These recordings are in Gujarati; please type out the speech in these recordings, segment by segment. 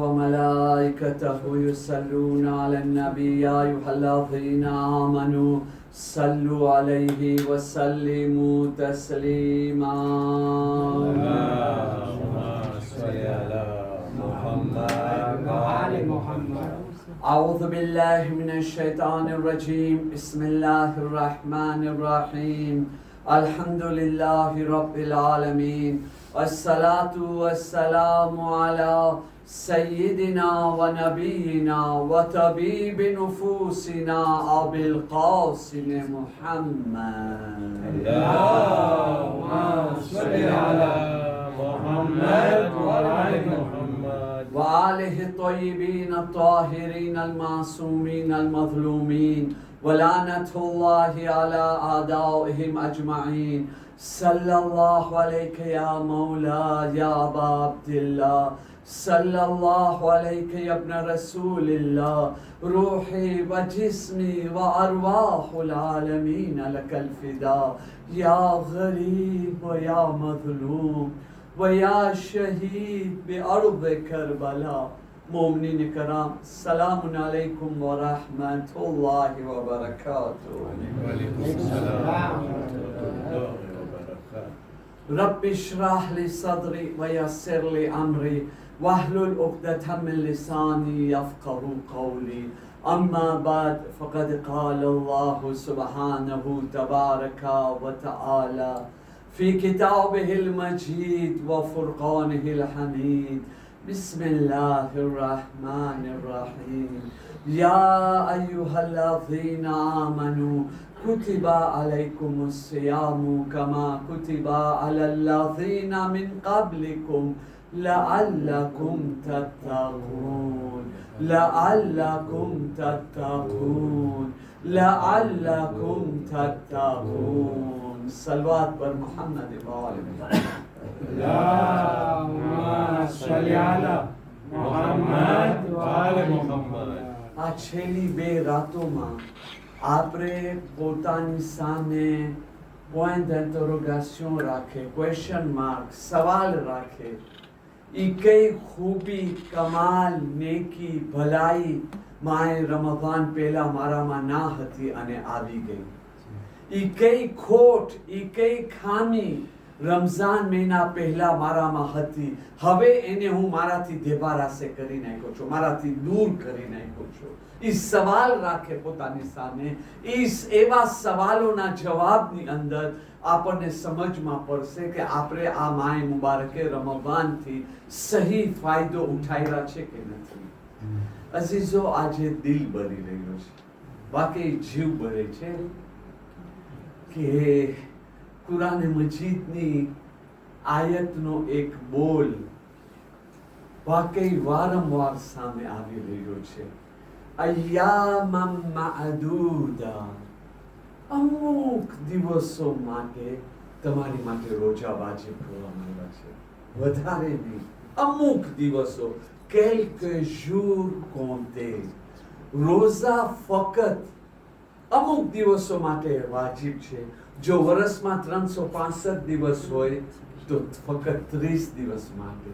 وملائكته يصلون على النبي يا أيها الذين آمنوا صلوا عليه وسلموا تسليما اللهم صل على محمد وآل محمد. أعوذ بالله من الشيطان الرجيم بسم الله الرحمن الرحيم الحمد لله رب العالمين والصلاة والسلام على سيدنا ونبينا وطبيب نفوسنا أبي القاسم محمد. اللهم صل على محمد وآل محمد وآله الطيبين الطاهرين المعصومين المظلومين ولعنة الله على أعدائهم أجمعين. صلى الله عليك يا مولاي يا أبا عبد الله، صلى الله عليك يا ابن رسول الله، روحي وجسمي وأرواح العالمين لك الفداء يا غريب ويا مظلوم ويا شهيد بأرض كربلاء. مومنین کرام سلام علیکم ورحمۃ اللہ وبرکاتہ. وعلیکم السلام ورحمۃ اللہ وبرکاتہ. رب اشرح لي صدري ويسر لي أمري واحلل عقدة من لساني يفقهوا قولي. أما بعد فقد قال الله سبحانه تبارك وتعالى في كتابه المجيد وفرقانه الحميد. بسم الله الرحمن الرحيم. يا أيها الذين آمنوا كتب عليكم الصيام كما كتب على الذين من قبلكم لعلكم تتقون لعلكم تتقون لعلكم تتقون. صلوات پر محمد وآل محمد. اللهم صل على محمد وآل محمد. આ છેલ્લી બે રાતોમાં આપણે પોતાની સામે પોઈન્ટ ઇન્ટરોગેશન રાખે, ક્વેશ્ચન માર્ક, સવાલ રાખે. ઈ કઈ ખૂબી, કમાલ, નેકી, ભલાઈ માએ રમઝાન પહેલા મારામાં ના હતી અને આવી ગઈ. ઈ કઈ ખોટ, ઈ કઈ ખામી રમઝાન મહિના પહેલા મારામાં હતી, હવે એને હું મારાથી દેબારાસે કરી નાખ્યો છું, મારાથી દૂર કરી નાખ્યો છું. ઈ સવાલ રાખે પોતાની સામે. ઈ એવા સવાલોના જવાબની અંદર આપણને સમજમાં પડશે કે આપણે આ માય મુબારકે રમઝાનથી સહી ફાયદો ઉઠાવ્યા છે કે નથી. અઝીઝો, આજે દિલ ભરી રહ્યો છે, વાકઈ જીવ ભરે છે કે કુરાન મજીદની આયતનો એક બોલ વાકઈ વારંવાર સામે આવી રહ્યો છે. અય્યામમ મઅદૂદા, અમુક દિવસો માટે તમારી માટે રોજા વાજિબ કરવામાં આવ્યા છે, વધારે નહીં. અમુક દિવસો, quelques jours comptés. રોઝા ફક્ત અમુક દિવસો માટે વાજિબ છે. જો વર્ષમાં 365 દિવસ હોય તો ફક્ત 30 દિવસ માટે.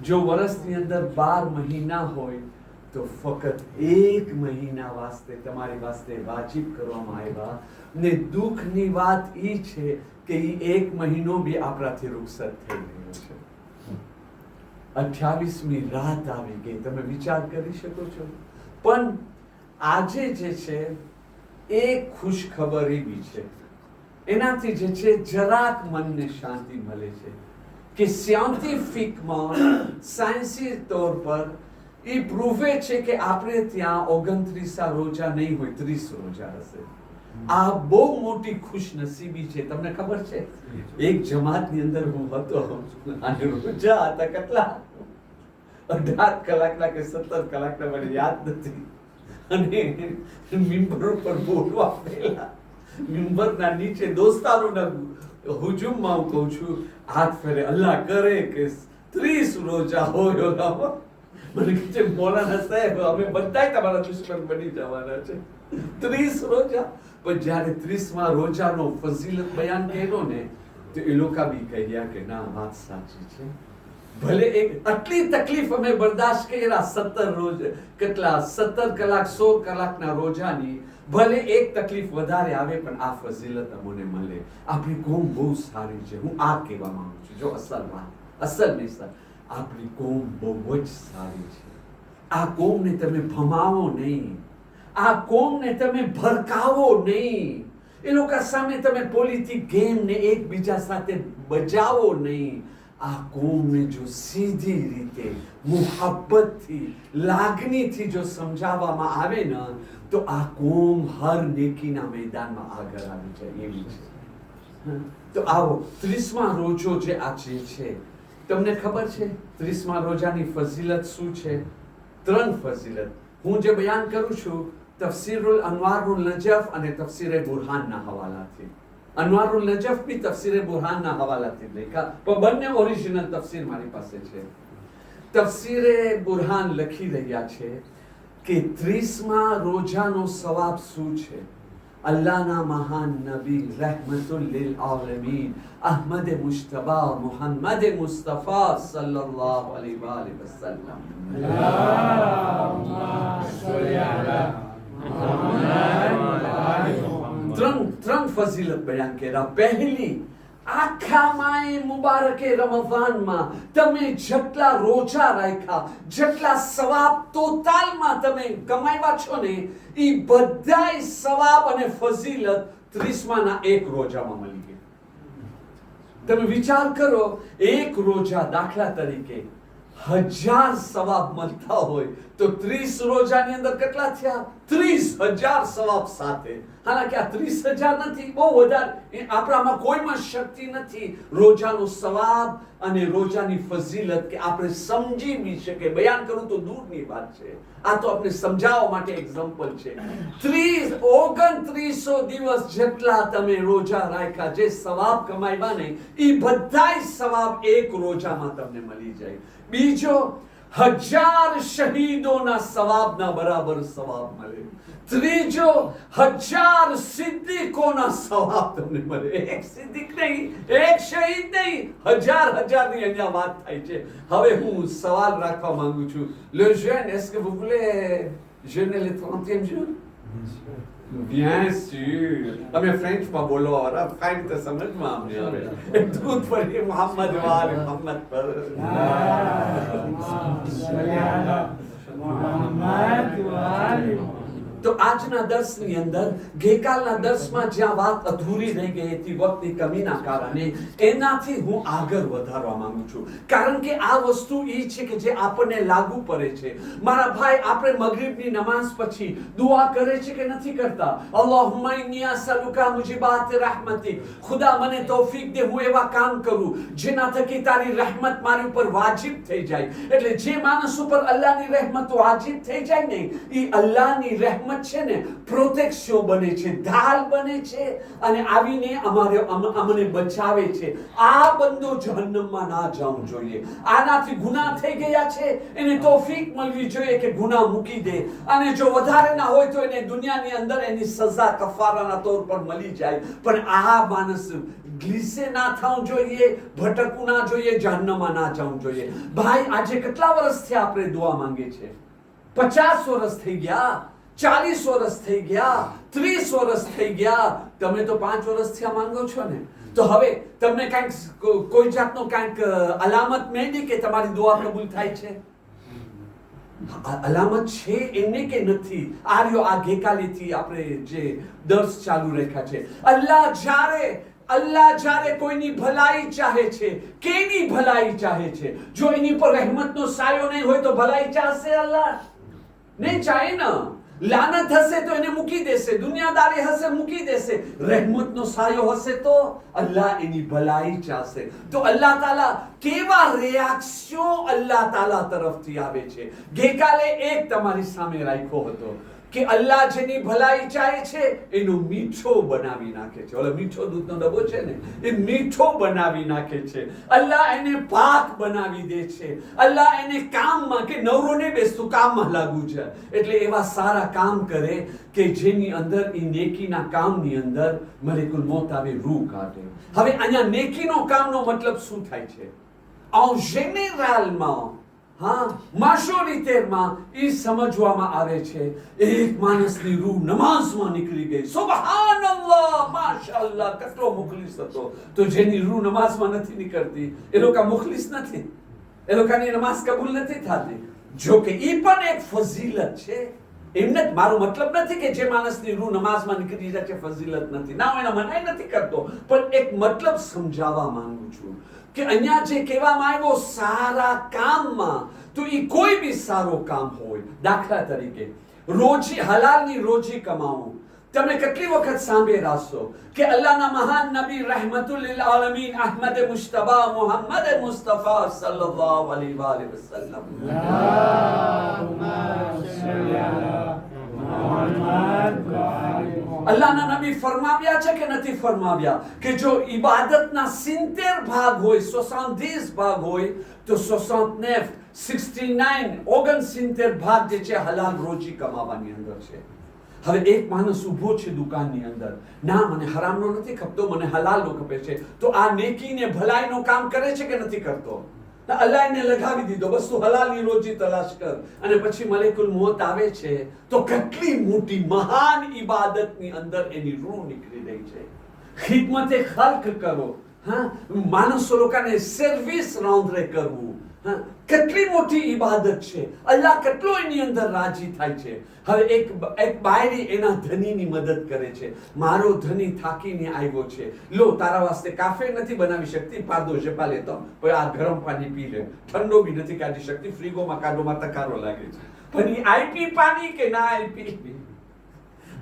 જો વર્ષની અંદર 12 મહિના હોય તો ફક્ત 1 મહિના વાસ્તે તમારી વાસ્તે વાજિબ કરવામાં આવ્યા. ને દુઃખની વાત એ છે કે એ 1 મહિનો બી આપણાથી રૂખસત થઈ ગયો છે. 28મી રાત આવી ગઈ, તમે વિચાર કરી શકો છો. પણ આજે જે છે એક ખુશ ખબર એવી છે, એનાથી જે છે જરાક મનને શાંતિ મળે છે કે સાયન્ટિફિકમાં, સાયન્સી તौर પર એ પ્રૂવે છે કે આપણે ત્યાં 29 રોજા નહીં હોય, 30 રોજા હશે. આ બહુ મોટી ખુશનસીબી છે. તમને ખબર છે, એક જમાતની અંદર હું હતો અને રોજા હતા કેટલા 18 કલાકના કે 17 કલાકના, મને યાદ નથી. અને મિંબર ઉપર બોલવા પહેલા મિંબરના નીચે દોસ્તારોના હુજુમમાં હું કહું છું, હાથ ફેરે, અલ્લાહ કરે કે 30 રોજા હોય. મને કહે છે, મૌલાના સાહેબ અમે બધાય તમારા દુશ્મન બની જવાના છે. 30 રોજા. પણ જ્યારે 30મા રોજાનો ફઝીલત બયાન કર્યો ને તો એ લોકો બી કહ્યા કે ના, વાત સાચી છે. ભલે એક આટલી તકલીફ અમે બરદાસ્ત કર્યા 17 રોજ કેટલા 17 કલાક 16 કલાકના રોજાની, ભલે એક તકલીફ વધારે આવે પણ આ ફઝીલત અમને મળે. આપણી કોમ બહુ સારી છે. હું આ કહેવા માંગુ છું. જો અસલ નહીં સર, આપણી કોમ બહુ જ સારી છે. આ કોમને તમે ભમાવો નહીં, આ કોમને તમે ભડકાવો નહીં, એ લોકો સામે તમે પોલિટિક ગેમ ને એકબીજા સાથે બજાવો નહીં. આ કોમને જો સીધી રીતે મુહબ્બતથી લાગણીથી જો સમજાવવામાં આવે ને તો આ કોમ હર નેકીના મેદાનમાં આગળ આવી જાય એવી છે. તો આવો 30મા રોજો જે આ છે, તમને ખબર છે 30મા રોજાની ફઝીલત શું છે? 3 ફઝીલત હું જે બયાન કરું છું તફસીરુલ અનવારુલ નજફ અને તફસીરે બુરહાનના હવાલાથી. અનવારુલ નજફ બી તફસીરે બુરહાનના હવાલાથી લખ્યા, પણ બંને ઓરિજિનલ તફસીર મારી પાસે છે. તફસીરે બુરહાન લખી રહ્યા છે કે 30મા રોજાનો સવાબ શું છે. અલ્લાહના મહાન નબી રહેમતુલ લીલ આલમીન અહમદ મુજતબા મુહમ્મદ મુસ્તફા સલ્લલ્લાહુ અલૈહિ વસલ્લમ ત્રણ ફઝીલત બયાન કર્યા. પહેલી, આખા માએ મુબારકે રમઝાનમાં તમે જેટલા રોજા રાખ્યા, જેટલા સવાબ ટોટલમાં તમે કમાવ્યા છો ને, એ બધાય સવાબ અને ફઝીલત 30માના એક રોજામાં મળી ગઈ. તમે વિચાર કરો, એક રોજા દાખલા તરીકે 1000 સવાબ મળતા હોય તો 30 રોજાની અંદર કેટલા થયા? 30,000 સવાબ સાથે. હાલાકી આ 30,000 નથી, બહુ વધારે, આપણામાં કોઈમાં શક્તિ નથી રોજાનો સવાબ અને રોજાની ફઝીલત કે આપણે સમજી બી શકે. બયાન કરું તો દૂરની વાત છે, આ તો આપણે સમજાવવા માટે એક્ઝામ્પલ છે. 29 દિવસ જેટલા તમે રોજા રાખ્યા, જે સવાબ કમાવ્યા ને, એ બધાય સવાબ એક રોજામાં તમને મળી જાય. બીજો, 1000 શહીદોના સવાબના બરાબર સવાબ મળે. ત્રીજો, 1000 સિદ્દીકોના સવાબ તમને મળે. એક સિદ્દીક નહીં, એક શહીદ નહીં, 1000 ની અહીંયા વાત થાય છે. હવે હું સવાલ રાખવા માંગુ છું. Le jeune, est-ce que vous voulez jeûner le 30e jour? Bien sûr. અમે ફ્રેન્ચમાં બોલવા વાળા, ફ્રેન્ચ તો સમજમાં અમને આવે. દૂધ પડી મોહમ્મદ વાલ મોહમ્મદ પર. તો આજના દર્શની અંદર, ગઈકાલના દર્શમાં જ્યાં વાત અધૂરી રહી ગઈ હતી વક્તની કમીના કારણે, એનાથી હું આગળ વધારવા માંગુ છું. કારણ કે આ વસ્તુ એ છે કે જે આપણને લાગુ પડે છે. મારા ભાઈ, આપણે મગરિબની નમાઝ પછી દુઆ કરે છે કે નથી કરતા? અલ્લાહુમ્મા ઇન્ની અસઅલુકા મુજીબાત રહમતી. ખુદા મને તૌફીક દે, હું એવા કામ કરું જેના થકી તારી રહેમત મારી ઉપર વાજિબ થઈ જાય. એટલે જે માણસ ઉપર અલ્લાહની રહેમત વાજિબ થઈ જાય ને, એ અલ્લાહની રહેમત છે ને પ્રોટેક્શન બને છે, ઢાલ બને છે અને આવીને અમને બચાવે છે. આ બંદો જહન્નમમાં ના જવું જોઈએ. આનાથી ગુનાહ થઈ ગયા છે, એને તૌફીક મળવી જોઈએ કે ગુનાહ મૂકી દે, અને જો વધારે ના હોય તો એને દુનિયાની અંદર એની સજા કફારાના તौर પર મળી જાય. પણ આ માણસ ગ્લીસે ના થવું જોઈએ, ભટકવું ના જોઈએ, જહન્નમમાં ના જવું જોઈએ. ભાઈ, આજે કેટલા વર્ષ થયા આપણે દુઆ માંગે છે? 50 વર્ષ થઈ ગયા, 40 વર્ષ થઈ ગયા, 30 વર્ષ થઈ ગયા. તમે તો 5 વર્ષ થયા માંગો છો ને. તો હવે તમને કોઈ જાતનો કાંઈક અલામત મળી કે તમારી દુઆ કબૂલ થાય છે? અલામત છે એને કે નથી? આ રહ્યો આ ગઈકાલેથી આપણે જે દર્શ ચાલુ રાખ્યા છે. અલ્લાહ જ્યારે કોઈની ભલાઈ ચાહે છે, કેની ભલાઈ ચાહે છે? જો એની પર રહેમતનો સાયો નહીં હોય તો ભલાઈ ચાહશે અલ્લાહ? નહીં ચાહે ને. લાનત હશે તો એને મૂકી દેશે, દુનિયાદારી હશે મૂકી દેશે, રહેમતનો સાયો હશે તો અલ્લાહ એની ભલાઈ ચાહશે. તો અલ્લાહ તાલા કેવા રિએક્શન અલ્લાહ તાલા તરફથી આવે છે. ગઈકાલે એક તમારી સામે રાખ્યો હતો કે અલ્લાહ જેની ભલાઈ ચાહે છે એનો મીઠો બનાવી નાખે છે. ઓલો મીઠો દૂધનો ડબ્બો છે ને, એ મીઠો બનાવી નાખે છે. અલ્લાહ એને પાક બનાવી દે છે. અલ્લાહ એને કામમાં, કે નવરો ને બેસતું કામમાં લાગુ છે, એટલે એવા સારા કામ કરે કે જેની અંદર એ નેકીના કામની અંદર મલેકુલ મોત આવે, રૂહ કાઢે. હવે અહીંયા નેકીનો કામનો મતલબ શું થાય છે? en généralement, majoritairement, એ સમજવામાં આવે છે એક માણસની રૂહ નમાઝમાં નીકળી ગઈ, સુબહાનલ્લાહ, માશાઅલ્લાહ, કેટલો મુખલિસ હતો. તો જેની રૂહ નમાઝમાં નથી નીકળતી એ લોકો મુખલિસ નથી, એ લોકોની નમાઝ કબૂલ નથી થતી. જો કે એ પણ એક ફઝીલત છે. એમને મારો મતલબ નથી કે જે માણસની રૂહ નમાઝમાં નીકળી જાય છે ફઝીલત નથી, ના હું એના મનાઈ નથી કરતો, પણ એક મતલબ સમજાવવા માંગુ છું કે અહીંયા જે કહેવામાં આવ્યો સારા કામમાં, તો એ કોઈ બી સારો કામ હોય, દાખલા તરીકે રોજી હલાલની રોજી કમાવું. તમે કેટલી વખત સાંભળ્યા હશો કે અલ્લાહના મહાન નબી રહેમતુલ લિલ આલમીન અહમદ મુશ્તબા મુહમ્મદ મુસ્તફા સલ્લલ્લાહુ અલૈહિ વસલ્લમ, અલ્લાહના નબી ફરમાવ્યા છે કે નથી ફરમાવ્યા કે જો ઇબાદતના 70 ભાગ હોય, 70 ભાગ હોય, તો 69 ભાગ જે છે હલાલ રોજી કમાવાની અંદર છે. હવે એક માણસ ઊભો છે દુકાનની અંદર, ના મને હરામનો નથી ખપતો, મને હલાલનો ખપે છે, તો આ નેકીને ભલાઈનો કામ કરે છે કે નથી કરતો? અલ્લાહ એને લગાવી દીધો, બસ તું હલાલની રોજી તલાશ કર. અને પછી મલેકુલ મોત આવે છે તો કેટલી મોટી મહાન ઇબાદતની અંદર એની રૂહ નીકળી રહી છે. ખિદમતે ખલ્ક કરો, માણસો લોકોને સર્વિસ રાંધરે કરવું, કેટલી મોટી ઇબાદત છે. અલ્લાહ કેટલો એની અંદર રાજી થાય છે. હવે એક બાયરી એના ધનીની મદદ કરે છે. મારો ધની થાકીને આવ્યો છે, લો તારા વાસ્તે કાફે નથી બનાવી શકતી, પાદો જપા લેતો, પણ આ ગરમ પાણી પી લે, ઠંડો બી નથી કાઢી શકતી, ફ્રીગોમાં કાઢોમાં તકારો લાગે છે, પણ એ આઈપી પાણી કે ના આઈપી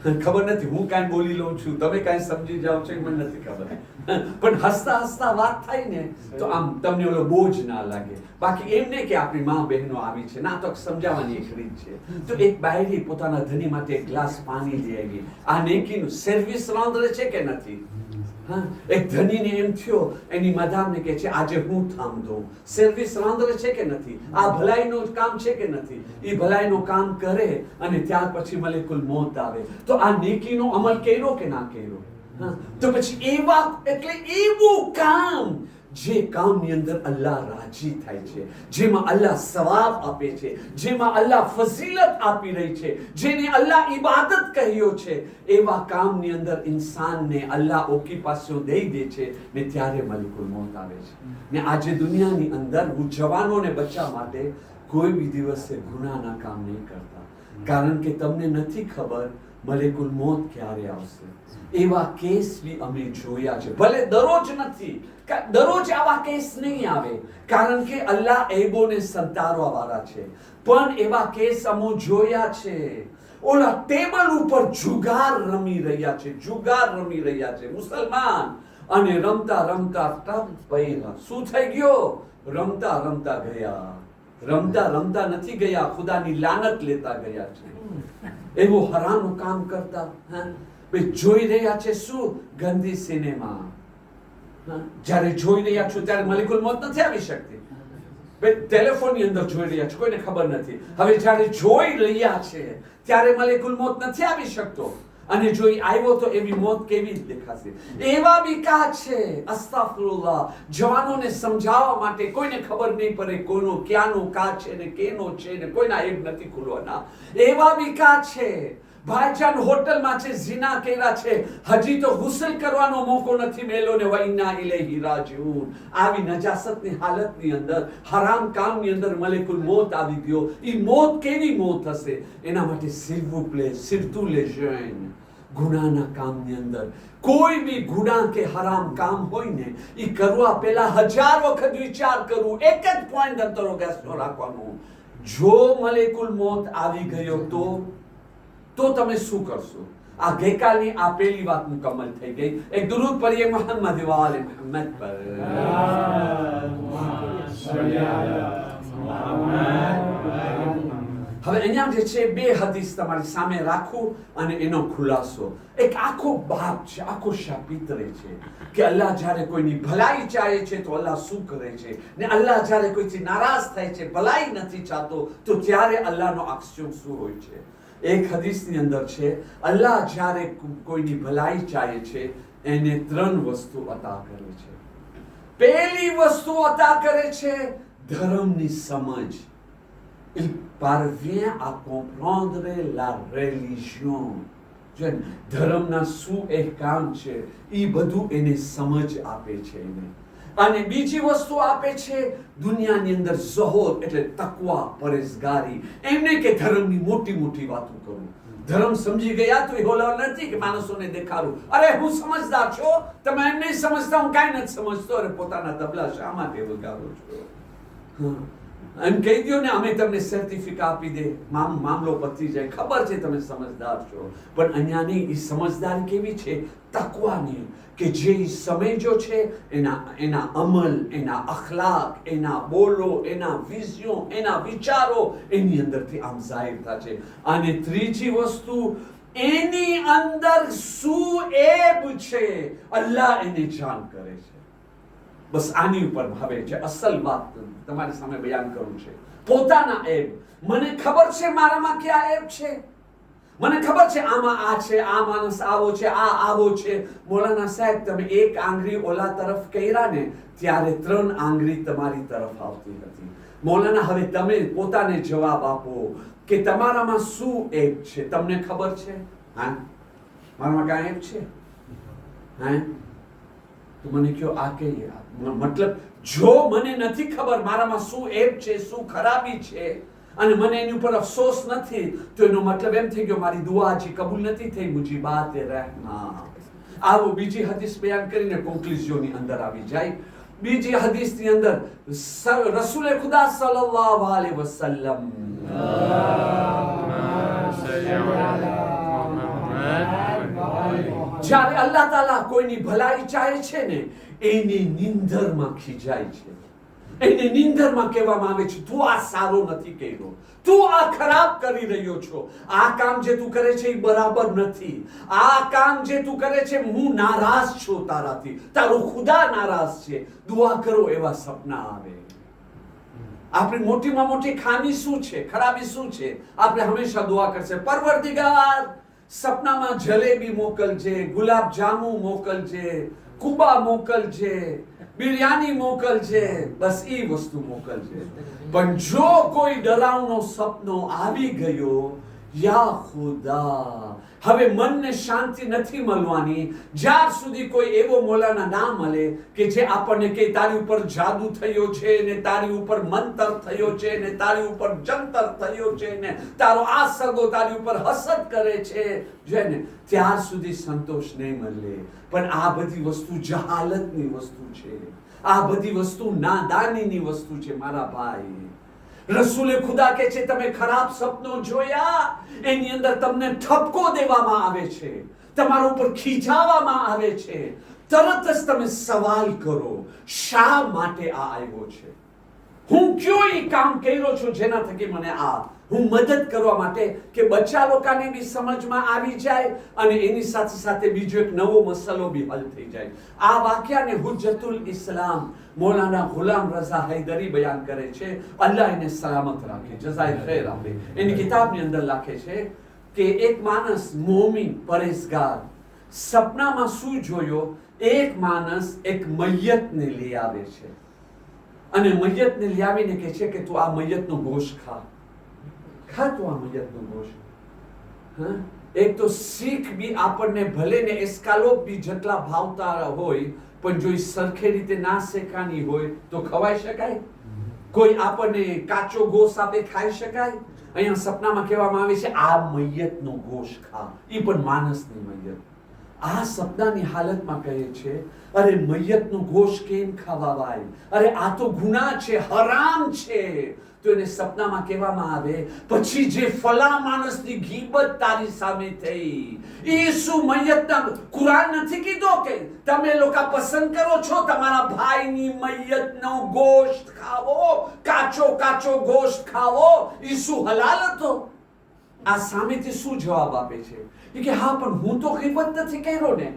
ખબર નથી. હું કાંઈ બોલી લઉં છું, તમે કાંઈ સમજી જાઓ છો મને નથી ખબર, પણ હસતા હસતા વાત થાય ને તો આમ તમને ઓલો બોજ ના લાગે. બાકી એમ નહીં કે આપણી માં બહેનો આવી છે, ના તો સમજાવવાની એક રીત છે. તો એક બાયરી પોતાના ધની માટે એક ગ્લાસ પાણી લઈ આવી. આ નેકીનું સર્વિસ રાંધરે છે કે નથી? એક ધનીને એમ થયો, એની મદામને કહે છે આજે હું થામ દઉં, સર્વિસ રાંધરે છે કે નથી? આ ભલાઈનું કામ છે કે નથી? એ ભલાઈનું કામ કરે અને ત્યાર પછી મલેકુલ મોત આવે. તો આ નેકીનો અમલ કર્યો કે ના કર્યો? તો પછી એવા એટલે એવું કામ જે કામની અંદર અલ્લાહ રાજી થાય છે, જેમાં અલ્લાહ સવાબ આપે છે, જેમાં અલ્લાહ ફઝીલત આપી રહી છે, જેને અલ્લાહ ઇબાદત કહ્યો છે, એવા કામની અંદર ઇન્સાનને અલ્લાહ ઓક્યુપાસિયો દઈ દે છે ને ત્યારે મલિકુલ મોત આવે છે. ને આજે દુનિયાની અંદર હું જવાનોને બચાવવા માટે કોઈ બી દિવસે ગુનાના કામ નહીં કરતા, કારણ કે તમને નથી ખબર મલેકુલ મોત ક્યારે આવશે. એવા કેસ બી અમે જોયા છે, ભલે દરરોજ નથી, દરરોજ આવા કેસ નહીં આવે, કારણ કે અલ્લાહ એબોને સંતારવા વાળા છે, પણ એવા કેસ અમે જોયા છે. ઓલા ટેબલ ઉપર જુગાર રમી રહ્યા છે, જુગાર રમી રહ્યા છે મુસલમાન, અને રમતા રમતા ટપ પૈડા શું થઈ ગયો? રમતા રમતા ગયા, રમતા રમતા નથી ગયા, ખુદાની લાનત લેતા ગયા છે. એવું હરામનું કામ કરતા જોઈ રહ્યા છે. શું ગંદી સિનેમા, જ્યારે જોઈ રહ્યા છો ત્યારે મલિકુલ મોત નથી આવી શકતી. ટેલિફોનની અંદર જોઈ રહ્યા છો, કોઈને ખબર નથી. હવે જ્યારે જોઈ રહ્યા છે ત્યારે મલિકુલ મોત નથી આવી શકતો, અને જો આવ્યો તો એવી મોત કેવી દેખાશે? એવા બી કા છે, અસ્તાગફિરુલ્લાહ, જવાનોને સમજાવવા માટે કોઈને ખબર નહીં પડે કોનો ક્યાંનો કા છે ને કેનો છે ને કોઈના એબ નથી ખુલવાના. એવા બી કા છે, ભાઈજાન હોટલમાં છે, ઝિના કર્યા છે, હજી તો ગુસલ કરવાનો મોકો નથી મેળ્યો ને વઈના ઇલૈહિ રાજીઉન. આવી નજાસતની હાલતની અંદર, હરામ કામની અંદર મલેકુલ મોત આવી ગયો. ઈ મોત કેવી મોત હશે? એના માટે સિર્વુ પ્લે સિરતુ લે જૈન, ગુનાના કામની અંદર કોઈ બી ગુનાહ કે હરામ કામ હોય ને, ઈ કરવા પહેલા 1000 વખત વિચાર કરવું. એક જ પોઈન્ટ અંતરોગેસ્ટનો રાખવાનું, જો મલેકુલ મોત આવી ગયો તો તમે શું કરશો? આ ગઈકાલની આ પહેલી વાત મુકમ્મલ થઈ ગઈ. એક દુરૂદ પઢીએ મોહમ્મદ વાલે મોહમ્મદ પર. હવે અહીંયા જે છે બે હદીસ તમારી સામે રાખું અને એનો ખુલાસો. એક આખો બાપ છે, આખો શાપિત્ર છે કે અલ્લાહ જ્યારે કોઈની ભલાઈ ચાહે છે તો અલ્લાહ શું કરે છે, ને અલ્લાહ જ્યારે કોઈથી નારાજ થાય છે, ભલાઈ નથી ચાહતો, તો ત્યારે અલ્લાહનો એક્શન શું હોય છે. એક હદીસની અંદર છે, અલ્લાહ જ્યારે કોઈની ભલાઈ ચાહે છે એને 3 વસ્તુ અતા કરે છે. પહેલી વસ્તુ અતા કરે છે ધર્મની સમજ. Il parvient à comprendre la religion. ધર્મના શું અહેકામ છે એ બધું એને સમજ આપે છે એને. અને બીજી વસ્તુ આપે છે દુનિયાની અંદર ઝહોર એટલે તકવા, પરેશગારી. એમને કે ધર્મની મોટી મોટી વાતો કરું. ધર્મ સમજી ગયા તો એ હોલો નથી કે માણસોને દેખાડું અરે હું સમજદાર છો, તમે એમ નહીં સમજતા, હું કાંઈ નથી સમજતો. અરે પોતાના તબલા શા માટે વગાડો છો? એમ કહી દો ને અમે તમને સર્ટિફિકેટ આપી દે, મામલો પતી જાય. ખબર છે તમે સમજદાર છો, પણ અહીંયાની એ સમજદારી કેવી છે? તકવાની, કે જે સમજો છે એના અમલ, એના અખલાક, એના બોલો, એના વિઝયો, એના વિચારો એની અંદરથી આમ જાહેર થાય છે. અને ત્રીજી વસ્તુ એની અંદર શું એબ છે અલ્લાહ એને જાણ કરે છે. બસ આની ઉપર ભાવે છે. અસલ વાત તમારી સામે બયાન કરું છે. પોતાના એબ. મને ખબર છે મારામાં ક્યાં એબ છે, મને ખબર છે આમાં આ છે, આ માણસ આવો છે, આ આવો છે. મૌલાના સાહેબ તમે એક આંગળી ઓલા તરફ કર્યા ને ત્યારે 3 આંગળી તમારી તરફ આવતી હતી. મૌલાના હવે તમે પોતાને જવાબ આપો કે તમારામાં શું એબ છે, તમને ખબર છે? હા, મારામાં ક્યાં એબ છે? હા, તો મને કયો આ કે મતલબ જો મને નથી ખબર મારામાં શું એબ છે, શું ખરાબી છે, અને મને એની ઉપર અફસોસ નથી, તો એનો મતલબ એમ થઈ ગયો મારી દુઆ હજી કબૂલ નથી થઈ. મુજી બાત રહેના. આવો બીજી હદીસ બયાન કરીને કોન્ક્લુઝનની અંદર આવી જાય. બીજી હદીસની અંદર રસૂલ ખુદા સલ્લલ્લાહુ અલૈહિ વસલ્લમ જ્યારે અલ્લાહ તાલા કોઈની ભલાઈ ચાહે છે ને એની નિંદરમાં ખીજાય છે. એને નિંદરમાં કહેવામાં આવે છે તું આ સારો નથી કર્યો, તું આ ખરાબ કરી રહ્યો છો, આ કામ જે તું કરે છે એ બરાબર નથી, આ કામ જે તું કરે છે હું નારાજ છું તારાથી, તારો ખુદા નારાજ છે. દુઆ કરો એવા સપના આવે. આપણી મોટીમાં મોટી ખામી શું છે, ખરાબી શું છે? આપણે હંમેશા દુઆ કરશે પરવરદિગાર સપનામાં જલેબી મોકલજે, ગુલાબ જામુ મોકલજે, કુબા મોકલજે, બિરયાની મોકલજે, બસ એ વસ્તુ મોકલજે. પણ જો કોઈ ડરાવનો સપનો આવી ગયો, યા ખુદા, હવે મનને શાંતિ નથી મળવાની જ્યાર સુધી કોઈ એવો મૌલાના ના મળે કે જે આપણને કે તારી ઉપર જાદુ થયો છે ને તારી ઉપર મંતર થયો છે ને તારી ઉપર જંતર થયો છે ને તારો આ સગો તારી ઉપર હસદ કરે છે, જોને ત્યાર સુધી સંતોષ નહીં મળે. પણ આ બધી વસ્તુ જહાલતની વસ્તુ છે, આ બધી વસ્તુ નાદાનીની વસ્તુ છે મારા ભાઈ. રસૂલે ખુદા કહે છે તમે ખરાબ સપનો જોયા, એની અંદર તમને ઠપકો દેવામાં આવે છે, તમારા ઉપર ખીજાવવામાં આવે છે, તરત જ તમે સવાલ કરો શા માટે આ આવ્યો છે, હું ક્યો એ કામ કર્યો છું જેના થકી મને આ, હું મદદ કરવા માટે કે બચ્ચા લોકોને બી સમજમાં આવી જાય અને એની સાથે સાથે બીજો એક નવો મસલો બી હલ થઈ જાય. આ વાક્યને હુજ્જતુલ ઇસ્લામ મૌલાના ગુલામ રઝા હૈદરી બયાન કરે છે. અલ્લાહ એને સલામત રાખે, જઝાય ખૈર આપે. એની કિતાબની અંદર લખે છે કે એક માણસ મોમિન પરેશગાર સપનામાં શું જોયો? એક માણસ એક મયતને લઈ આવે છે અને મયતને લઈ આવીને કહે છે કે તું આ મયતનો ગોશ્ત ખા, ખા તું આ મયતનો ગોશ્ત. હા, એક તો શીખ બી આપણને ભલે ને એસ્કાલોપ બી જેટલા ભાવતા હોય પણ જો સરખી રીતે ના શેકાની હોય તો ખવાઈ શકાય? કોઈ આપણને કાચો ગોશ્ત આપે ખાઈ શકાય? અહીંયા સપનામાં કહેવામાં આવે છે આ મયતનો ગોશ્ત ખા, એ પણ માણસની મયત. આ સપનાની હાલતમાં કહે છે અરે મયતનો ગોશ્ત કેમ ખાવાય? અરે આ તો ગુનાહ છે, હરામ છે. તો એને સપનામાં કહેવામાં આવે પછી જે ફલા માણસની ગીબત તારી સામે થઈ, ઈસુ મયતના, કુરાન નથી કીધો કે તમે લોકો પસંદ કરો છો તમારા ભાઈની મયતનો ગોશ્ત ખાવો, કાચો કાચો ગોશ્ત ખાવો, ઈસુ હલાલ હતો? આ સામેથી શું જવાબ આપે છે કે હા પણ હું તો ગીબત નથી કર્યો ને,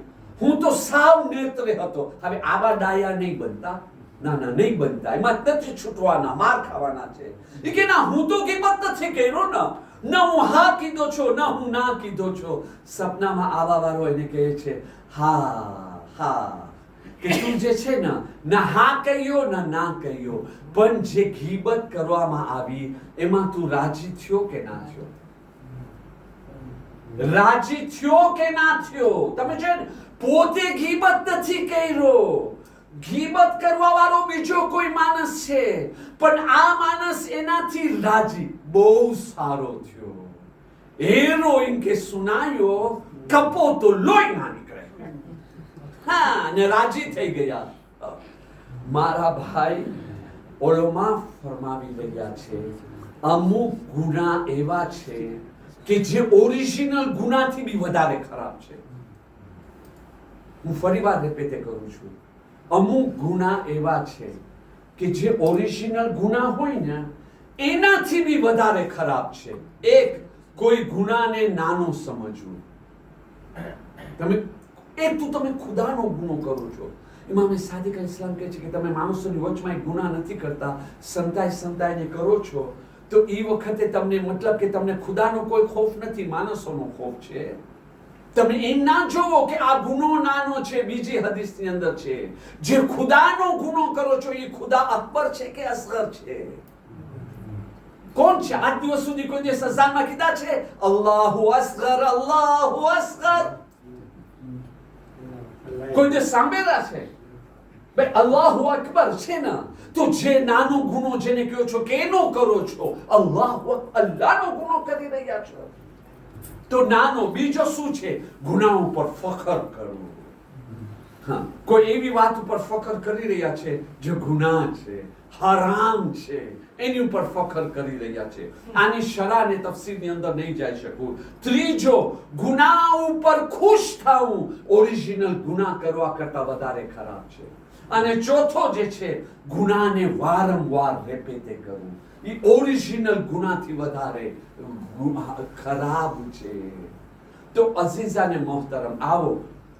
હું તો સાવ નેત્રે હતો. હવે આવા ડાયા નહીં બનતા, ના ના નહીં બનતા, એમાં નથી છૂટવાના, માર ખાવાના છે. એ કે ના હું તો ગીબત નથી કર્યો ને, ના હું હા કીધો છો ના હું ના કીધો છો. સપનામાં આવા વાળો એને કહે છે હા હા કે તું જે છે ને ના હા કહ્યો ના કહ્યો, પણ જે ગીબત કરવામાં આવી એમાં તું રાજી થયો કે ના થયો? રાજી થયો કે ના થયો? તમે છે ને પોતે ગીબત નથી કર્યો, ગીબત કરવા વાળો બીજો કોઈ માણસ છે, પણ આ માણસ એનાથી રાજી, બહુ સારો થયો. हीरोइन के सुनायो कपो तो लोही ना निकले. हाँ, ने राजी થઈ ગયા. મારા ભાઈ ઓલોમાં ફરમાવી રહ્યા છે, અમુક ગુના એવા છે કે જે ઓરિજિનલ ગુનાથી બી વધારે ખરાબ છે. હું ફરી વાર રિપીટ કરું છું, અમુક ગુના એવા છે કે જે ઓરિજિનલ ગુના હોય ને એનાથી બી વધારે ખરાબ છે. એક, કોઈ ગુનાને નાનો સમજવું. તમે ખુદાનો ગુનો કરો છો. ઇમામ સાદિક અલ-ઇસ્લામ કહે છે કે તમે માણસોની વચમાં એક ગુના નથી કરતા, સંતાઈને કરો છો, તો એ વખતે તમને મતલબ કે તમને ખુદાનો કોઈ ખોફ નથી, માણસોનો ખોફ છે. તમે એમ ના જોવો કે આ ગુનો નાનો છે. બીજી હદીસની અંદર છે, જે ખુદાનો ગુનો કરો છો એ ખુદા અકબર છે કે અસગર છે? કોણ છે? આજ દિવસ સુધી કોઈ દિવસ અઝાનમાં કીધા છે અલ્લાહુ અસગર, અલ્લાહુ અસગર? કોઈ દિવસ સાંભળ્યા છે? ભાઈ અલ્લાહુ અકબર છે ને, તો જે નાનો ગુનો જેને કહો છો કે એનો કરો છો, અલ્લાહનો ગુનો કરી રહ્યા છો તો નાનો. બીજો શું છે? ગુના ઉપર ફખર કરવો. હા, કોઈ એવી વાત ઉપર ફખર કરી રહ્યા છે જે ગુનાહ છે, હરામ છે, એની ઉપર ફખર કરી રહ્યા છે. આની શરહ અને તફસીરની અંદર નહીં જઈ શકું. ત્રીજો, ગુનાહ ઉપર ખુશ થવું ઓરિજિનલ ગુનાહ કરવા કરતા વધારે ખરાબ છે. અને ચોથો જે છે, ગુનાહને વારંવાર રેપીટ કરવું, એ ઓરિજિનલ ગુનાહથી વધારે ખરાબ છે. તો અઝીઝાને મોહતરમ, આવો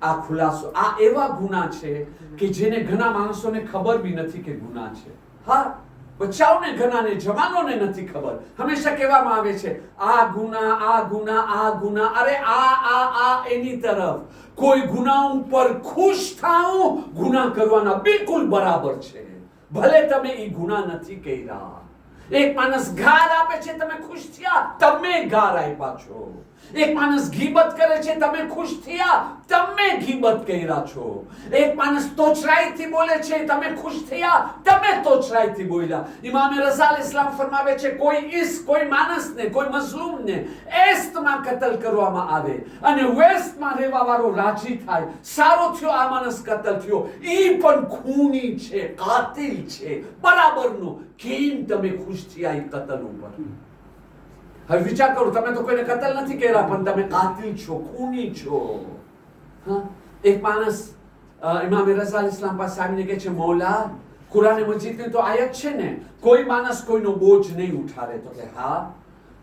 આ ખુલાસો. આ એવા ગુનાહ છે કે જેને ઘણા માણસોને ખબર બી નથી કે ગુનાહ છે. હા, બચ્ચાઓને ઘણાને જવાનોને નથી ખબર. હંમેશા કહેવામાં આવે છે આ ગુનાહ, આ ગુનાહ, આ ગુનાહ. અરે આ એની તરફ કોઈ ગુનાહ ઉપર ખુશ થાવું ગુનાહ કરવાના બિલકુલ બરાબર છે. ભલે તમે એ ગુનાહ નથી કર્યા. એક માણસ ગાર આપે છે, તમે ખુશ થયા, તમે ગાર આપ્યા છો. એક માણસ ગીબત કરે છે, તમે ખુશ થયા, તમે ગીબત કર્યા છો. એક માણસ તોછરાઈથી બોલે છે, તમે ખુશ થયા, તમે તોછરાઈથી બોલ્યા. ઇમામ રઝા અલ-ઇસ્લામ ફરમાવે છે, કોઈ માણસને, કોઈ મઝલૂમને એસ્ટમાં કતલ કરવામાં આવે અને વેસ્ટમાં રહેવા વાળો રાજી થાય, સારો થયો આ માણસ કતલ થયો, ઈ પણ ખૂની છે, કાતિલ છે, બરાબરનો. કેમ તમે ખુશ થયા એ કતલ ઉપર? હવે વિચાર કરો, તમે તો કોઈને કતલ નથી કર્યા, પણ તમે કાતિલ છો, ખૂની છો. હા, એક માણસ ઇમામ રઝા અલ-ઇસ્લામ પાસે આવીને કહે છે, મૌલા, કુરાન મજીદની તો આયત છે ને, કોઈ માણસ કોઈનો બોજ નહીં ઉઠાવે. તો કે હા,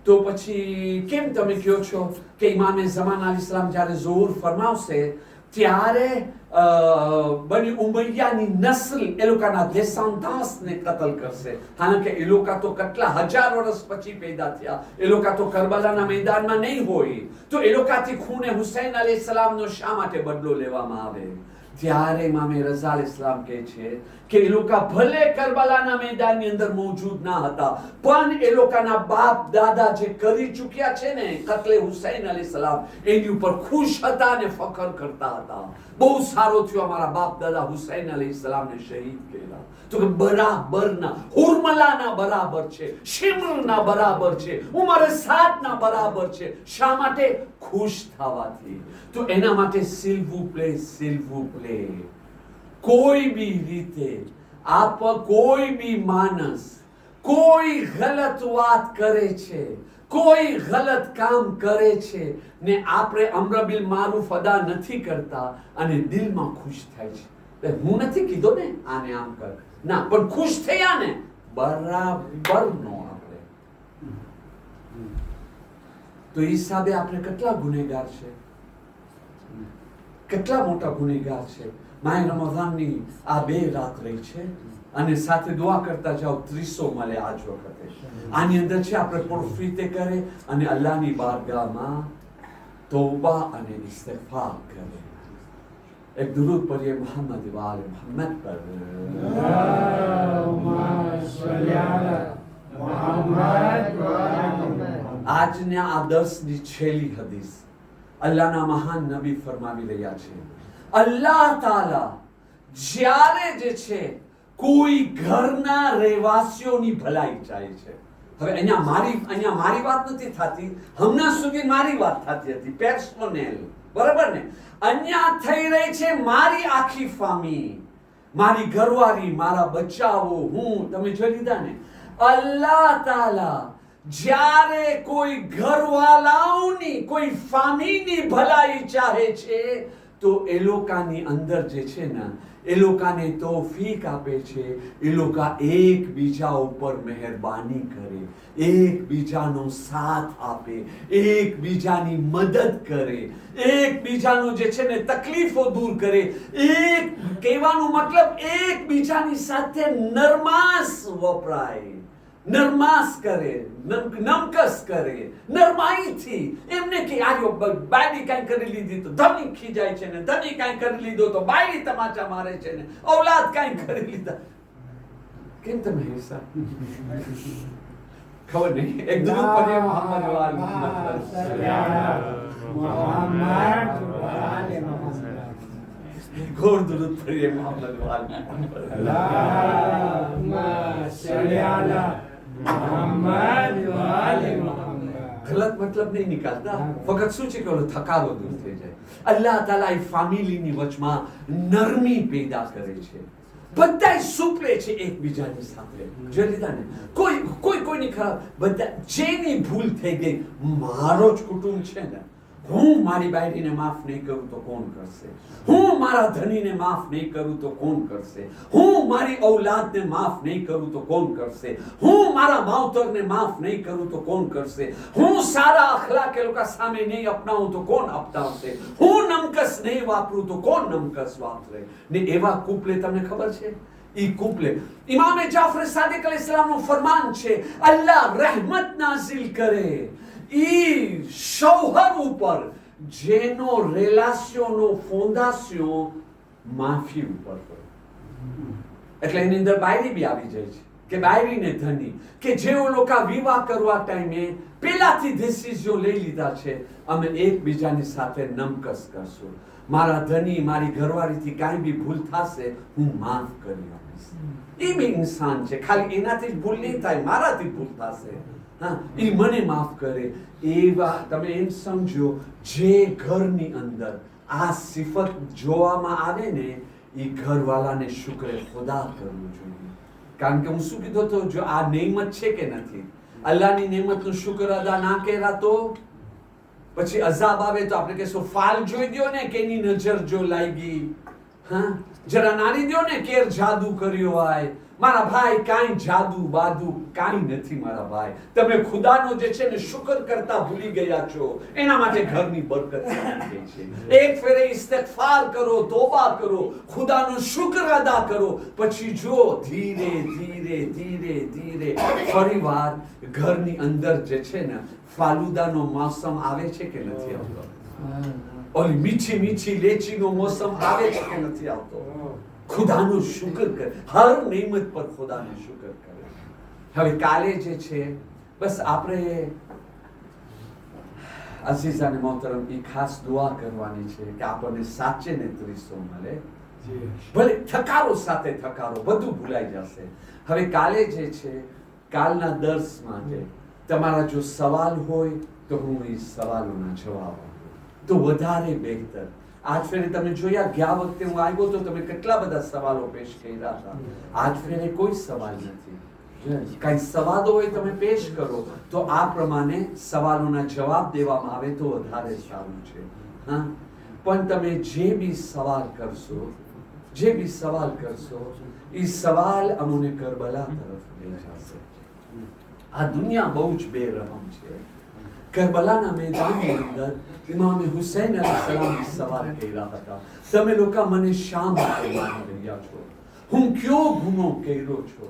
તો પછી કેમ તમે કહો છો કે ઇમામ ઝમાન અલ-ઇસ્લામ જ્યારે ઝુહુર ફરમાવશે ત્યારે બની ઉમૈયાની નસ્લ એ લોકોના દેશાંતાસને કતલ કરશે. હાલાકે એ લોકો તો કેટલા હજાર વર્ષ પછી પેદા થયા, એ લોકો તો કરબલાના મેદાનમાં નહીં હોય, તો એ લોકોથી ખૂને હુસૈન અલૈહિસ્સલામનો શા માટે બદલો લેવામાં આવે? ત્યારે ઇમામે રઝા અલ-ઇસ્લામ કહે છે કે એ લોકો ભલે કરબલાના મેદાનની અંદર મોજૂદ ના હતા, પણ એ લોકોના બાપ દાદા જે કરી ચૂક્યા છે ને કત્લે હુસૈન અલૈહિસ્સલામ, એની ઉપર ખુશ હતા અને ફખર કરતા હતા. બહુ સારો થયો અમારા બાપ દાદા હુસૈન અલૈહિસ્સલામને શહીદ કર્યા. તો કે બરાબરના, હુરમલાના બરાબર છે, શિમરના બરાબર છે, ઉમરે સાતના બરાબર છે. શા માટે? ખુશ થવાથી. તો એના માટે સિલ્વુ પ્લે કોઈ બી રીતે કોઈ બી માણસ કોઈ ગલત વાત કરે છે, કોઈ ગલત કામ કરે છે ને આપણે અમ્ર બિલ મારૂફ અદા નથી કરતા અને દિલમાં ખુશ થાય છે. હું નથી કીધો ને આને આમ કર, ના, પણ ખુશ થયા ને બરાબરનો આપણે. તો એ હિસાબે આપણે કેટલા ગુનેગાર છે, કેટલા મોટા ગુનેગાર છે. માહે રમઝાનની આ 2 રાત રહી છે અને સાથે દુઆ કરતા જાઓ 300 મળે આજ વખતે. આની અંદર છે આપણે પુરફીતે કરે અને અલ્લાહની બારગાહમાં તૌબા અને ઇસ્તિગફાર કરે. एक दुरूद पढ़िए मोहम्मद वाले मोहम्मद पर। આજના આ 10ની છેલ્લી હદીસ અલ્લાહના મહાન નબી ફરમાવી રહ્યા છે, અલ્લાહ તાલા જ્યારે જે છે કોઈ ઘરના રહેવાસીઓની ભલાઈ ચાહે છે. હવે અહીંયા મારી વાત નથી થતી, હમણાં સુધી મારી વાત થતી હતી પર્સનલ, બરાબર ને? અહીંયા થઈ રહી છે મારી આખી ફામી, મારી ઘરવાળી, મારા બચ્ચાઓ, હું. તમે જોઈ લીધા ને? અલ્લાહ તાલા જ્યારે કોઈ ઘરવાળાઓની, કોઈ ફામીની ભલાઈ ચાહે છે તો એ લોકોની અંદર જે છે ને એ લોકોને તૌફીક આપે છે, એ લોકો એકબીજા ઉપર મહેરબાની કરે, એકબીજાનો સાથ આપે, એકબીજાની મદદ કરે, એકબીજાનો જે છે ને તકલીફો દૂર કરે. એક કહેવાનો મતલબ એકબીજાની સાથે નરમાસ વપરાય, નરમાસ કરે, નમકસ કરે, નરમાઈથી. એમને કે આર્યો બાયડી કાંઈ કરી લીધી તો ધની ખીજાય છે ને, ધની કાંઈ કરી લીધો તો બાયડી તમાચા મારે છે ને, ઔલાદ કાંઈ કરી લીધા. કેમ તમે હિસાબ ખબર નહીં? એક દુરૂદ પઢીએ મોહમ્મદ વાલે ઘોર દુરૂદ પઢીએ મોહમ્મદ વાલે ગલત મતલબ નહીં નીકાળતા, ફક્ત શું છે કે ઓલો થકારો દૂર થઈ જાય. અલ્લાહ તાલા એ ફેમિલીની વચમાં નરમી પેદા કરે છે, બધાય સુપરે છે એકબીજાની સાથે. જોઈ લીધા ને? કોઈની ખરાબ, બધા જેની ભૂલ થઈ ગઈ, મારો જ કુટુંબ છે ને, હું મારી બાયડીને માફ નહીં કરું તો કોણ કરશે? હું મારા ધણીને માફ નહીં કરું તો કોણ કરશે? હું મારી ઔલાદને માફ નહીં કરું તો કોણ કરશે? હું મારા માવતરને માફ નહીં કરું તો કોણ કરશે? હું સારા અખલાક એ લોકો સામે નહીં અપનાવું તો કોણ અપનાવશે? હું નમકસ નહીં વાપરું તો કોણ નમકસ વાપરે? ને એવા કુપલે તમને ખબર છે? ઈ કુપલે ઇમામે જાફર સાદિક અલૈહિસ્સલામનું ફરમાન છે, અલ્લાહ રહેમત નાઝિલ કરે ઈ શૌહર ઉપર જેનો રિલેશનનો ફોન્ડાસિયો માફી ઉપર હોય. એટલે એની અંદર બાયરી બી આવી જાય છે કે બાયરીને ધની, કે જેઓ લોકો વિવાહ કરવા ટાઈમે પહેલાથી ડિસિઝન લઈ લીધા છે, અમે એકબીજાની સાથે નમકસ કરશું, મારા ધની મારી ઘરવાળીથી કાંઈ બી ભૂલ થશે હું માફ કરી આપીશ. એ બી ઇન્સાન છે, ખાલી એનાથી જ ભૂલ નહીં થાય, મારાથી ભૂલ થશે, હા એ મને માફ કરે. એવા તમે એમ સમજો જે ઘરની અંદર આ સિફત જોવામાં આવે ને એ ઘરવાળાને શુક્ર ખુદા કરવું જોઈએ. કારણ કે હું શું કીધું તો, જો આ નેમત છે કે નથી, અલ્લાહની નેમતનો શુક્ર અદા ના કર્યા તો પછી અઝાબ આવે તો આપણે કહેશું ફાલ જોઈ દો ને કે એની નજર જો લાગી, હા જરા નારી દો ને કેર જાદુ કર્યો હોય. મારા ભાઈ કાંઈ જાદુ બાદુ કાંઈ નથી મારા ભાઈ, તમે ખુદાનો જે છે ને શુક્ર કરતા ભૂલી ગયા છો, એના માટે ઘરની બરકત ચાલી ગઈ છે. એક ફેરે ઇસ્તિગફાર કરો, તોબા કરો, ખુદાનો શુક્ર અદા કરો, પછી જો ધીરે ધીરે ધીરે ધીરે ફરીવાર ઘરની અંદર જે છે ને ફાલુદાનો મોસમ આવે છે કે નથી આવતો? ઓલી મીઠી મીઠી લેચીનો મોસમ આવે છે કે નથી આવતો? ખુદાનો શુક્ર કરે, હર નિયમત પર ખુદાનો શુક્ર કરે. હવે કાલે જે છે બસ આપણે અઝીઝ અને મોહતરમ એ ખાસ દુઆ કરવાની છે કે આપણને સાચે ને 300 મળે. ભલે થકારો સાથે થકારો બધું ભૂલાઈ જશે. હવે કાલે જે છે કાલના દર્સ માટે તમારા જો સવાલ હોય તો હું એ સવાલોના જવાબ આપું તો વધારે બહેતર. આજ ફેરે તમે જોયા, ગયા વખતે હું આવ્યો તો તમે કેટલા બધા સવાલો પેશ કર્યા હતા. આજ ફેરે કોઈ સવાલ નથી. કઈ સવાલો હોય તમે પેશ કરો તો આ પ્રમાણે સવાલોના જવાબ દેવામાં આવે તો વધારે સારું છે. હા, પણ તમે જે બી સવાલ કરશો એ સવાલ અમને કરબલા તરફ લઈ જશે. આ દુનિયા બહુ જ બેરહમ છે. કરબલાના મેદાનની અંદર ઇમામ હુસૈન અલૈહિસ્સલામ સવાલ કર્યા હતા, તમે લોકો મને શા માટે મારી રહ્યા છો? હું કયો ગુનો કર્યો છો?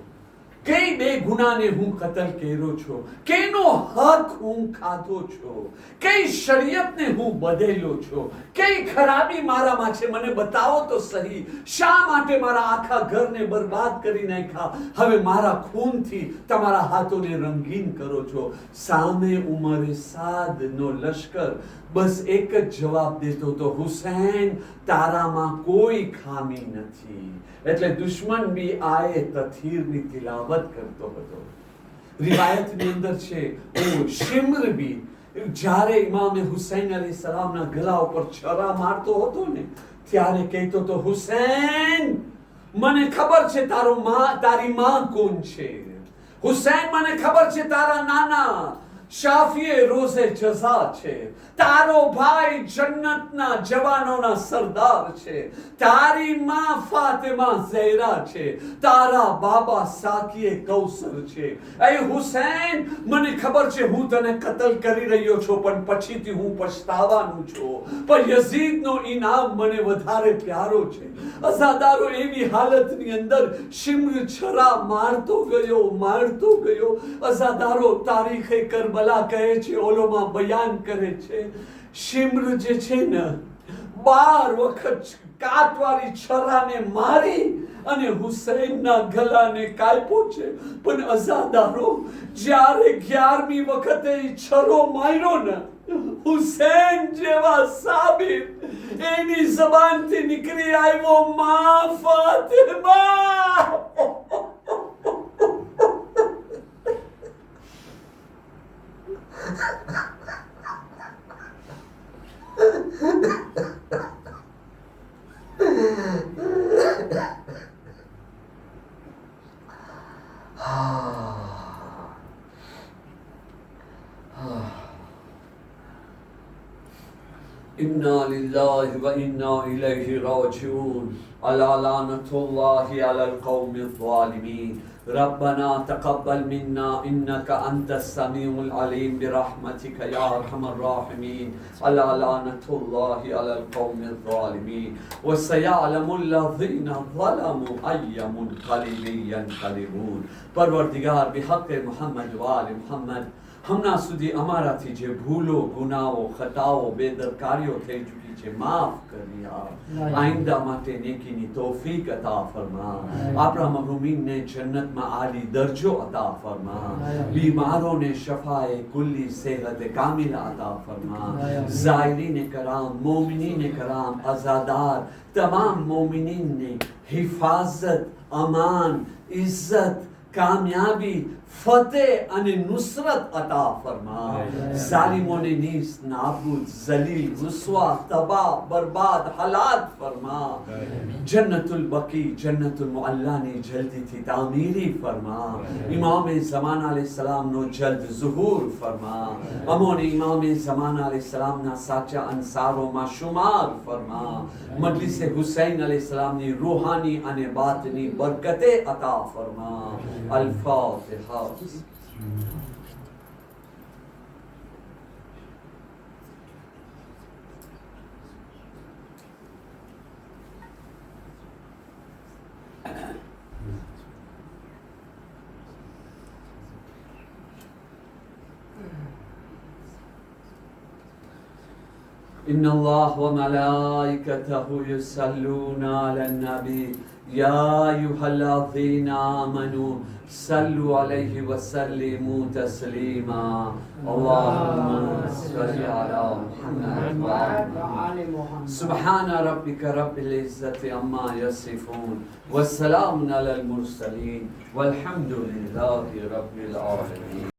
કઈ બે ગુનાને હું કતલ કર્યો છું, કેનો હક હું ખાધો છું, કઈ શરીયતને હું બદલ્યો છું, કઈ ખરાબી મારામાં છે મને બતાવો તો સહી. શા માટે મારા આખા ઘરને બરબાદ કરી નાખ્યા? હવે મારા ખૂનથી તમારા હાથોને રંગીન કરો છો. સામે ઉમરે સાદનો લશ્કર બસ એક જ જવાબ દેતો તો, હુસૈન તારામાં કોઈ ખામી નથી. એટલે દુશ્મન બી આએ તથીરની તિલાવત કરતો હતો. રિવાયતની અંદર છે શિમ્ર બી જ્યારે ઇમામે હુસૈન અલૈહિસ સલામના ગળા ઉપર છરા મારતો હતો ને ત્યારે કહેતો તો, હુસૈન મને ખબર છે તારી માં કોણ છે. હુસૈન મને ખબર છે તારા નાના શાફીએ રોઝે જઝા છે. તારો ભાઈ જન્નતના જવાનોના સરદાર છે. તારી માં ફાતિમા ઝહેરા છે. તારા બાબા સાકીએ કૌસર છે. એ હુસૈન મને ખબર છે હું તને કતલ કરી રહ્યો છું, પણ પછીથી હું પછતાવાનું છું. પણ યઝીદનો ઇનામ મને વધારે પ્યારો છે. અઝાદારો એવી હાલતની અંદર શિમ્ર છરા મારતો ગયો. અઝાદારો તારીખે કરબલા કહે છે, ઓલોમાં બયાન કરે છે, શિમ્ર જે છે ને 12 વખત કાટવાળી છરાને મારી અને હુસૈનના ગળાને કાપ્યો છે. પણ અઝાદારો જ્યારે 11મી વખતે છરો માર્યો ને, હુસૈન જેવા સાબિર એની જબાનથી નીકળી આવ્યો, માં ફાતિમા. इन्ना लिल्लाहि व इन्ना इलैहि राजिऊन. अला लानतुल्लाहि अलल कौमिज़ ज़ालिमीन. रब्बना तक़ब्बल मिन्ना इन्नका अंतस समीउल अलीम बिरहमतिका या अरहमर राहिमीन. अला लानतुल्लाहि अलल कौमिज़ ज़ालिमीन. व सयअलमुल लज़ीना ज़लमू अय्य मुनक़लिबिन यनक़लिबून. परवरदिगार बिहक़ मुहम्मद व आले मुहम्मद, હમણાં સુધી અમારાથી જે ભૂલો, ગુનાઓ, ખતાઓ, બેદરકારીઓ થઈ ચૂકી છે માફ કરી આપ. આઈંદા માટે નેકીની તૌફીક અતા ફરમા. આપણા મહરૂમીનને જન્નતમાં આલી દરજો અતા ફરમા. બીમારોને શફાએ કુલ્લી સેહત કામિલા અતા ફરમા. ઝાયરીને કરામ, મોમિનીને કરામ, અઝાદાર તમામ મોમિનીનને હિફાઝત, અમાન, ઇઝ્ઝત, કામયાબી, ફતેહ અને નુસરત અતા ફરમા. ઝાલિમોને નીસ નાબૂદ, ઝલીલ, રુસવા, તબાહ, બરબાદ, હલાક ફરમા. જન્નતુલ બકી, જન્નતુલ મુઅલ્લાની જલ્દીથી તામીરી ફરમા. ઇમામે ઝમાના અલૈહિસ સલામનો જલ્દ ઝુહૂર ફરમા. અમોને ઇમામે ઝમાના અલૈહિસ સલામના સાચા અંસારોમાં શુમાર ફરમા. મજલિસે હુસૈન અલૈહિસ સલામની રૂહાની અને બાતની બરકતે અતા ફરમા. અલ-ફાતિહા. إن الله وملائكته يصلون على النبي يا أيها الذين آمنوا صلوا عليه وسلموا تسليما. اللهم صل على محمد وعلى محمد. سبحان ربك رب العزة عما يصفون والسلام على المرسلين والحمد لله رب العالمين.